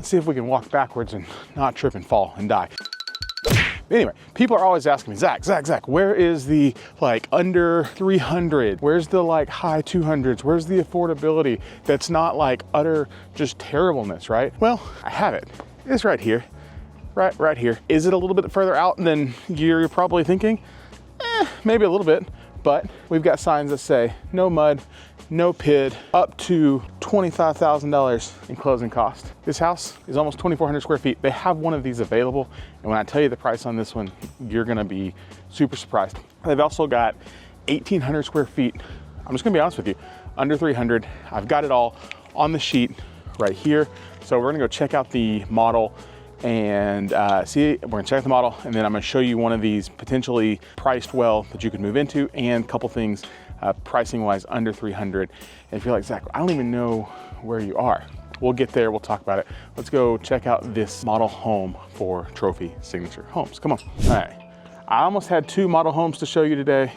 Let's see if we can walk backwards and not trip and fall and die. Anyway, people are always asking me, Zach, where is the like under 300? Where's the like high 200s? Where's the affordability that's not like utter just terribleness, right? Well, I have it. It's right here, right here. Is it a little bit further out than you're probably thinking? Maybe a little bit, but we've got signs that say no mud, no PID, up to $25,000 in closing cost. This house is almost 2,400 square feet. They have one of these available. And when I tell you the price on this one, you're gonna be super surprised. They've also got 1,800 square feet. I'm just gonna be honest with you, under 300. I've got it all on the sheet right here. So we're gonna go check out the model and we're gonna check the model, and then I'm gonna show you one of these potentially priced well that you could move into, and a couple things pricing wise under 300. And if you're like, Zach, I don't even know where you are, we'll get there, we'll talk about it. Let's go check out this model home for Trophy Signature Homes. Come on. All right, I almost had 2 model homes to show you today,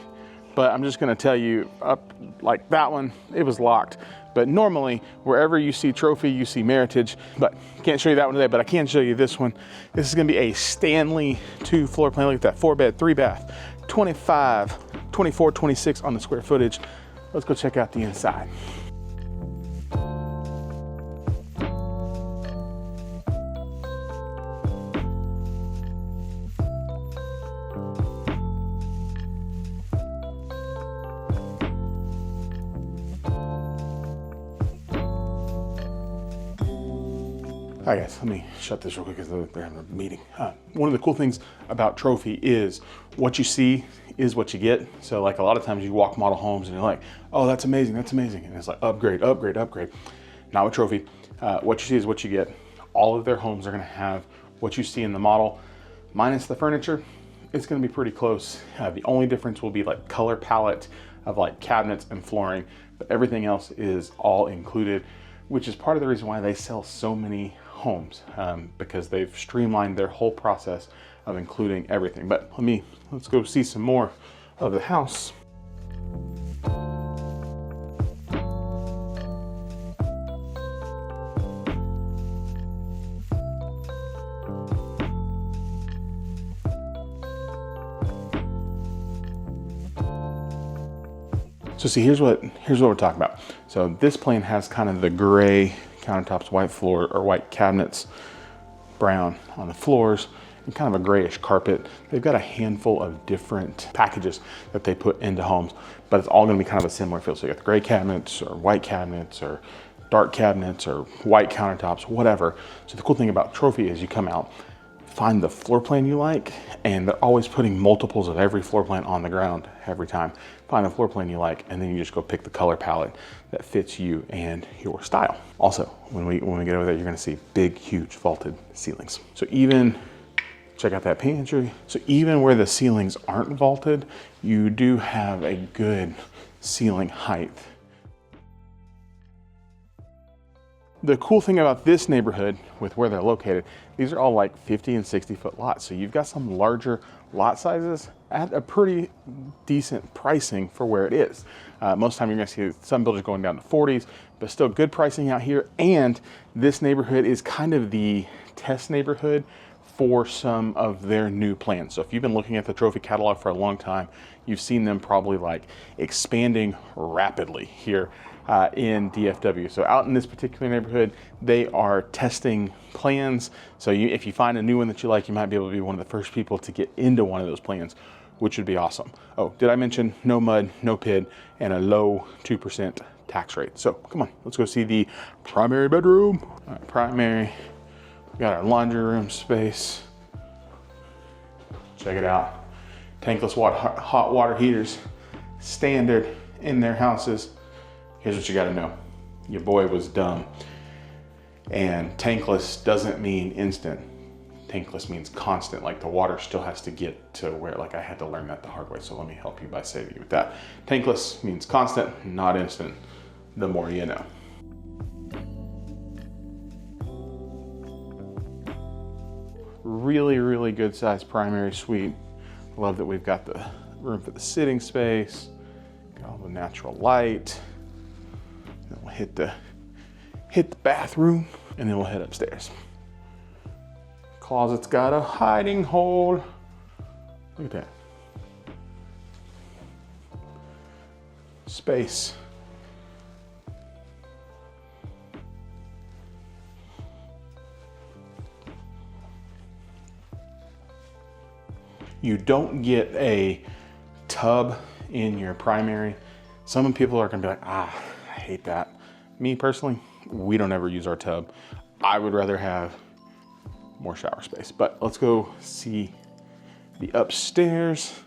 but I'm just gonna tell you, up like that one, it was locked. But normally, wherever you see Trophy, you see Meritage, but can't show you that one today, but I can show you this one. This is gonna be a Stanley 2 floor plan. Look at that, 4 bed, 3 bath, 25, 24, 26 on the square footage. Let's go check out the inside. All right guys, let me shut this real quick because they're having a meeting. One of the cool things about Trophy is what you see is what you get. So like a lot of times you walk model homes and you're like, oh, that's amazing, that's amazing. And it's like upgrade, upgrade, upgrade. Not with Trophy. What you see is what you get. All of their homes are gonna have what you see in the model, minus the furniture. It's gonna be pretty close. The only difference will be like color palette of like cabinets and flooring, but everything else is all included, which is part of the reason why they sell so many homes, because they've streamlined their whole process of including everything. But let's go see some more of the house. So see, here's what we're talking about. So this plan has kind of the gray countertops, white floor or white cabinets, brown on the floors, and kind of a grayish carpet. They've got a handful of different packages that they put into homes, but it's all gonna be kind of a similar feel. So you got the gray cabinets or white cabinets or dark cabinets or white countertops, whatever. So the cool thing about Trophy is you come out, find the floor plan you like, and they're always putting multiples of every floor plan on the ground every time. Find the floor plan you like, and then you just go pick the color palette that fits you and your style. Also, when we get over there, you're gonna see big, huge vaulted ceilings. So even, check out that pantry. So even where the ceilings aren't vaulted, you do have a good ceiling height. The cool thing about this neighborhood with where they're located, these are all like 50 and 60 foot lots. So you've got some larger lot sizes at a pretty decent pricing for where it is. Most of the time you're gonna see some builders going down to 40s, but still good pricing out here. And this neighborhood is kind of the test neighborhood for some of their new plans. So if you've been looking at the Trophy catalog for a long time, you've seen them probably like expanding rapidly here in DFW. So out in this particular neighborhood, they are testing plans. So if you find a new one that you like, you might be able to be one of the first people to get into one of those plans, which would be awesome. Oh, did I mention no mud, no PID, and a low 2% tax rate? So come on, let's go see the primary bedroom. All right, primary, we got our laundry room space. Check it out. Tankless hot water heaters, standard in their houses. Here's what you gotta know. Your boy was dumb. And tankless doesn't mean instant. Tankless means constant, like the water still has to get to where, like I had to learn that the hard way, so let me help you by saving you with that. Tankless means constant, not instant. The more you know. Really, really good sized primary suite. Love that we've got the room for the sitting space, got all the natural light. Then we'll hit the bathroom, and then we'll head upstairs. Closet's got a hiding hole. Look at that. Space. You don't get a tub in your primary. Some people are gonna be like, I hate that. Me personally, we don't ever use our tub. I would rather have more shower space, but let's go see the upstairs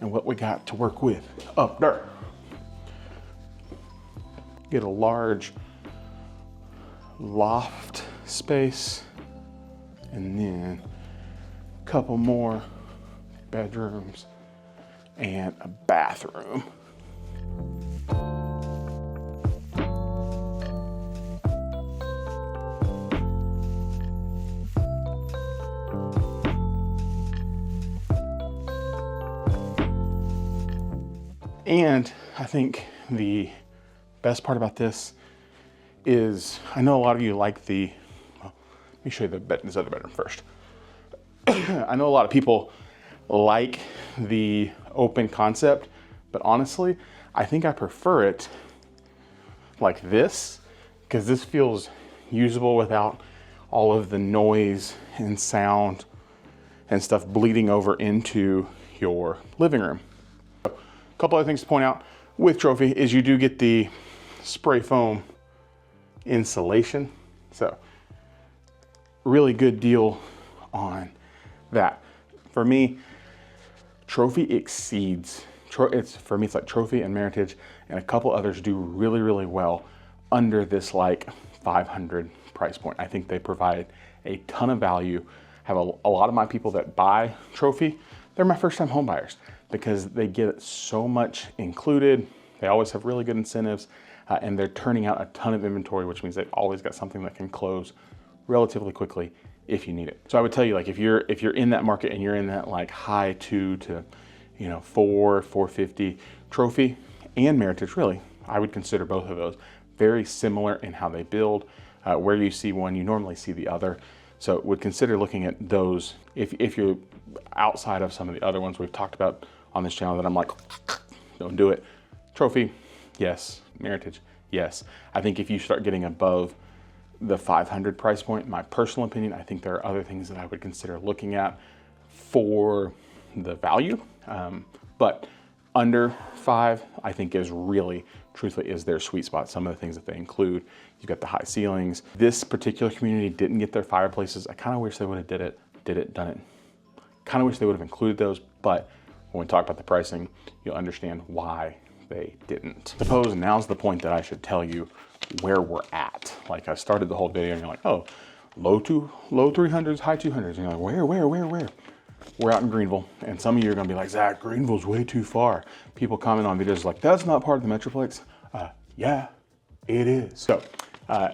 and what we got to work with up there. Get a large loft space and then a couple more bedrooms and a bathroom. And I think the best part about this is, I know a lot of you like the, well, let me show you this other bedroom first. I know a lot of people like the open concept, but honestly, I think I prefer it like this, because this feels usable without all of the noise and sound and stuff bleeding over into your living room. A couple other things to point out with Trophy is you do get the spray foam insulation. So really good deal on that. For me, Trophy exceeds, for me it's like Trophy and Meritage and a couple others do really, really well under this like 500 price point. I think they provide a ton of value. Have a lot of my people that buy Trophy, they're my first time home buyers because they get so much included. They always have really good incentives and they're turning out a ton of inventory, which means they've always got something that can close relatively quickly if you need it. So I would tell you, like, if you're in that market and you're in that like high 2 to 450 Trophy and Meritage, really, I would consider both of those very similar in how they build. Where you see one, you normally see the other. So would consider looking at those if you're outside of some of the other ones we've talked about on this channel that I'm like, don't do it. Trophy, yes. Meritage, yes. I think if you start getting above the 500 price point, my personal opinion, I think there are other things that I would consider looking at for the value. But under 5, I think is really, truthfully, is their sweet spot. Some of the things that they include, you've got the high ceilings. This particular community didn't get their fireplaces. I kind of wish they would have done it. Kind of wish they would have included those, but when we talk about the pricing, you'll understand why they didn't. Suppose now's the point that I should tell you where we're at. Like I started the whole video and you're like, oh, low 300s, high 200s. And you're like, where? We're out in Greenville. And some of you are gonna be like, Zach, Greenville's way too far. People comment on videos like, that's not part of the Metroplex. Yeah, it is. So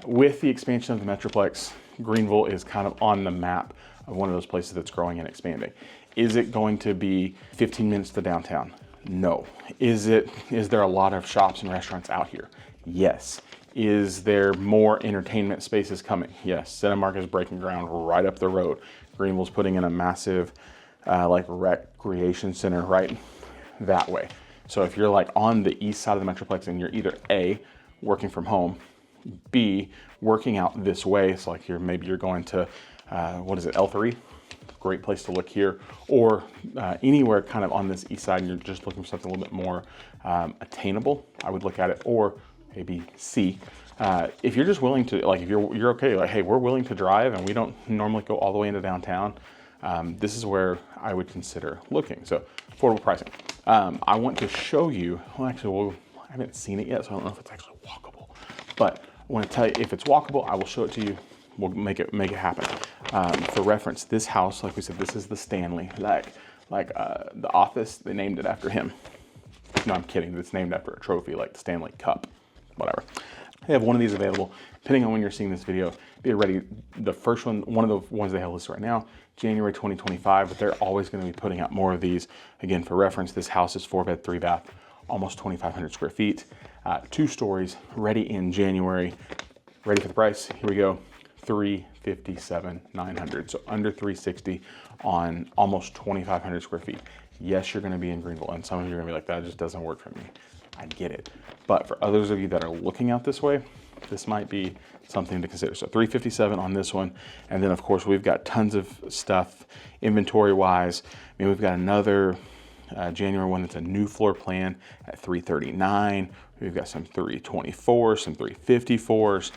with the expansion of the Metroplex, Greenville is kind of on the map of one of those places that's growing and expanding. Is it going to be 15 minutes to downtown? No. Is there a lot of shops and restaurants out here? Yes. Is there more entertainment spaces coming? Yes. Cinemark is breaking ground right up the road. Greenville's putting in a massive like recreation center right that way. So if you're like on the east side of the Metroplex and you're either A, working from home, B, working out this way, so like maybe you're going to, what is it, L3? Great place to look here, or anywhere kind of on this east side and you're just looking for something a little bit more attainable, I would look at it, or maybe C. If you're just willing to, like if you're okay, like, hey, we're willing to drive and we don't normally go all the way into downtown, this is where I would consider looking. So affordable pricing. I want to show you, well actually, I haven't seen it yet, so I don't know if it's actually walkable, but I want to tell you if it's walkable, I will show it to you. We'll make it happen. For reference, this house, like we said, this is the Stanley. Like The Office, they named it after him. No, I'm kidding. It's named after a trophy, like the Stanley Cup, whatever. They have one of these available. Depending on when you're seeing this video, be ready. The first one of the ones they have listed right now, January 2025, but they're always going to be putting out more of these. Again, for reference, this house is 4-bed, 3-bath, almost 2,500 square feet, 2 stories, ready in January. Ready for the price? Here we go. 357, 900. So under 360 on almost 2,500 square feet. Yes, you're gonna be in Greenville, and some of you are gonna be like, that just doesn't work for me. I get it. But for others of you that are looking out this way, this might be something to consider. So 357 on this one. And then of course, we've got tons of stuff inventory wise. I mean, we've got another January one that's a new floor plan at 339. We've got some 324, some 354s,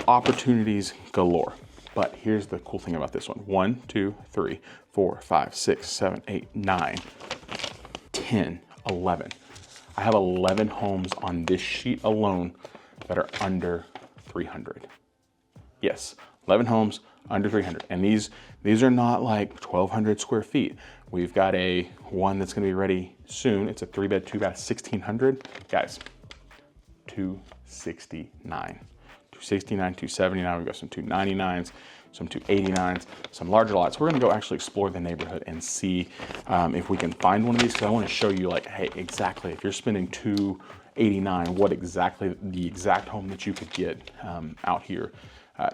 opportunities galore. But here's the cool thing about this one. 1, 2, 3, 4, 5, 6, 7, 8, 9, 10, 11. I have 11 homes on this sheet alone that are under 300. Yes, 11 homes under 300. And these are not like 1,200 square feet. We've got a one that's gonna be ready soon. It's a 3-bed, 2-bath, 1,600. Guys, 269. 269, 279, we've got some 299s, some 289s, some larger lots. We're gonna go actually explore the neighborhood and see if we can find one of these. So I wanna show you like, hey, exactly, if you're spending 289, what exactly, the exact home that you could get out here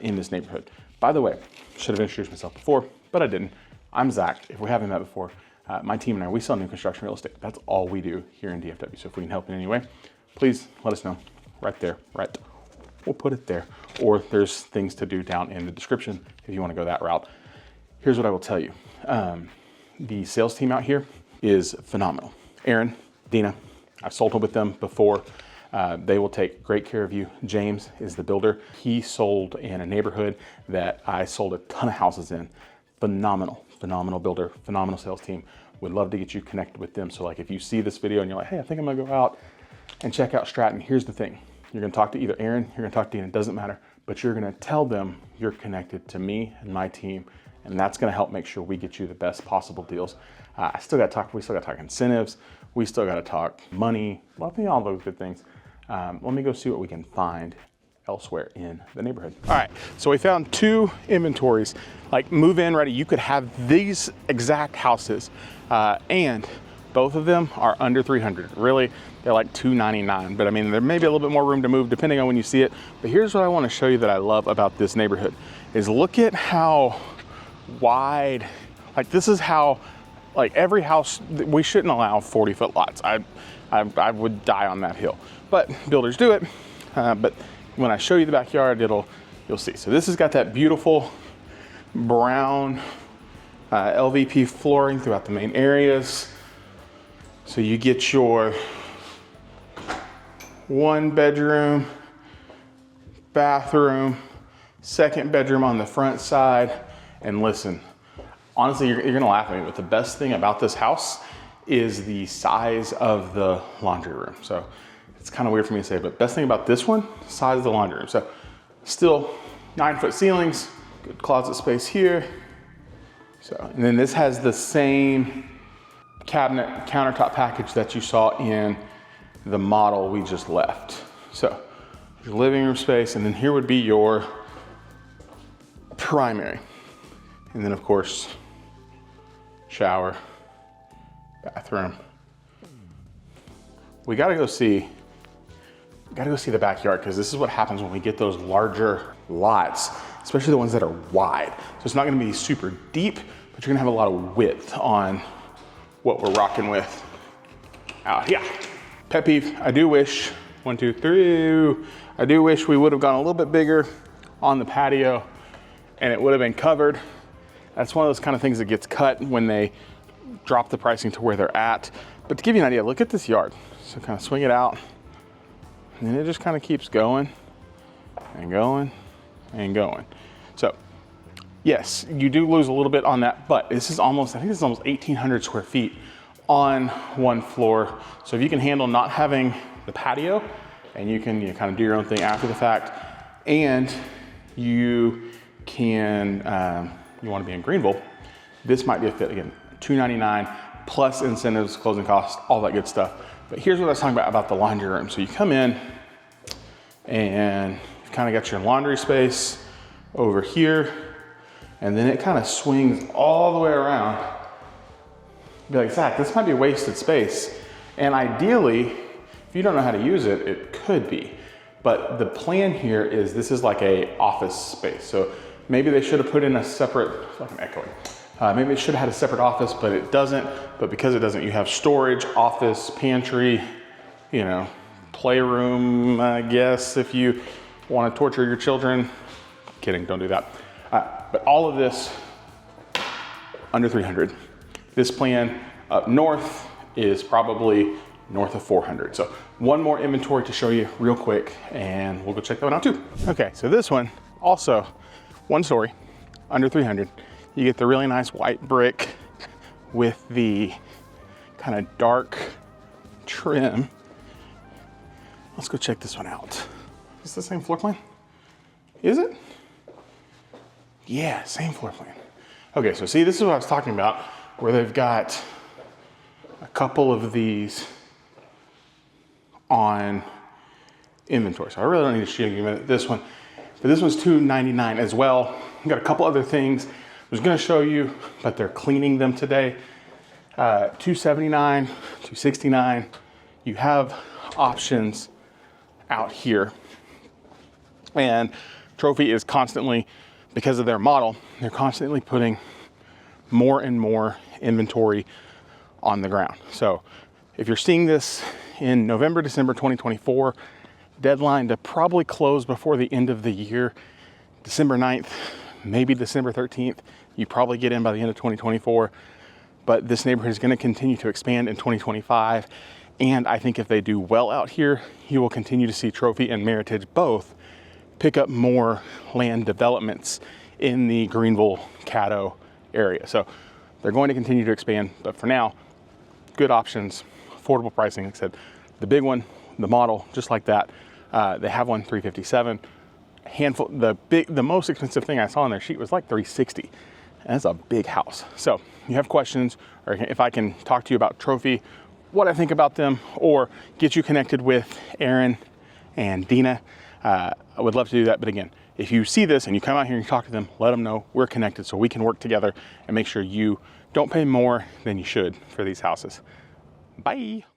in this neighborhood. By the way, should have introduced myself before, but I didn't. I'm Zach, if we haven't met before. My team and I, we sell new construction real estate. That's all we do here in DFW. So if we can help in any way, please let us know right there, right? We'll put it there. Or there's things to do down in the description if you want to go that route. Here's what I will tell you. The sales team out here is phenomenal. Aaron, Dina, I've sold with them before. They will take great care of you. James is the builder. He sold in a neighborhood that I sold a ton of houses in. Phenomenal builder, phenomenal sales team. Would love to get you connected with them. So like if you see this video and you're like, hey, I think I'm gonna go out and check out Stratton, here's the thing. You're gonna talk to either Aaron, you're gonna talk to Dina, it doesn't matter, but you're gonna tell them you're connected to me and my team, and that's gonna help make sure we get you the best possible deals. We still gotta talk incentives, we still gotta talk money, all those good things. Let me go see what we can find elsewhere in the neighborhood. All right, so we found 2 inventories, like move-in ready. You could have these exact houses, and both of them are under 300. Really, they're like 299, but I mean, there may be a little bit more room to move depending on when you see it. But here's what I wanna show you that I love about this neighborhood, is look at how wide, like this is how, like every house, we shouldn't allow 40-foot lots. I would die on that hill, but builders do it. But when I show you the backyard, you'll see. So this has got that beautiful brown LVP flooring throughout the main areas. So you get your 1-bedroom, bathroom, 2nd bedroom on the front side. And listen, honestly, you're gonna laugh at me, but the best thing about this house is the size of the laundry room. So it's kind of weird for me to say, but best thing about this one, size of the laundry room. So still 9-foot ceilings, good closet space here. So, and then this has the same cabinet countertop package that you saw in the model we just left. So your living room space, and then here would be your primary. And then of course, shower, bathroom. We gotta go see the backyard, because this is what happens when we get those larger lots, especially the ones that are wide. So it's not gonna be super deep, but you're gonna have a lot of width on what we're rocking with out here. Pet peeve, I do wish, 1, 2, 3, I do wish we would have gone a little bit bigger on the patio and it would have been covered. That's one of those kind of things that gets cut when they drop the pricing to where they're at. But to give you an idea, look at this yard. So kind of swing it out, and then it just kind of keeps going and going and going. So yes, you do lose a little bit on that, but this is almost, I think this is almost 1,800 square feet on one floor. So if you can handle not having the patio, and you can kind of do your own thing after the fact, and you can, you want to be in Greenville, this might be a fit. Again, $299 plus incentives, closing costs, all that good stuff. But here's what I was talking about the laundry room. So you come in and you've kind of got your laundry space over here, and then it kind of swings all the way around. Be like, Zach, this might be wasted space. And ideally, if you don't know how to use it, it could be. But the plan here is this is like a office space. So maybe they should have put in a separate, it's like an echoing. Maybe it should have had a separate office, but it doesn't. But because it doesn't, you have storage, office, pantry, you know, playroom, I guess, if you want to torture your children. Kidding, don't do that. But all of this under 300. This plan up north is probably north of 400. So one more inventory to show you real quick, and we'll go check that one out too. Okay, so this one also 1 story, under 300. You get the really nice white brick with the kind of dark trim. Let's go check this one out. Is this the same floor plan? Is it? Yeah, same floor plan. Okay, so see, this is what I was talking about, where they've got a couple of these on inventory. So I really don't need to show you this one, but this one's $299 as well. I've got a couple other things I was gonna show you, but they're cleaning them today. $279, $269. You have options out here. And Trophy is constantly, because of their model, they're constantly putting more and more inventory on the ground. So if you're seeing this in November, December 2024, deadline to probably close before the end of the year, December 9th, maybe December 13th, you probably get in by the end of 2024. But this neighborhood is going to continue to expand in 2025. And I think if they do well out here, you will continue to see Trophy and Meritage both pick up more land developments in the Greenville, Caddo area. So they're going to continue to expand, but for now, good options, affordable pricing. Like I said, the big one, the model, just like that. They have one $357. Handful, the most expensive thing I saw on their sheet was like $360. And that's a big house. So you have questions, or if I can talk to you about Trophy, what I think about them, or get you connected with Aaron and Dina, I would love to do that. But again, if you see this and you come out here and you talk to them, let them know we're connected so we can work together and make sure you don't pay more than you should for these houses. Bye.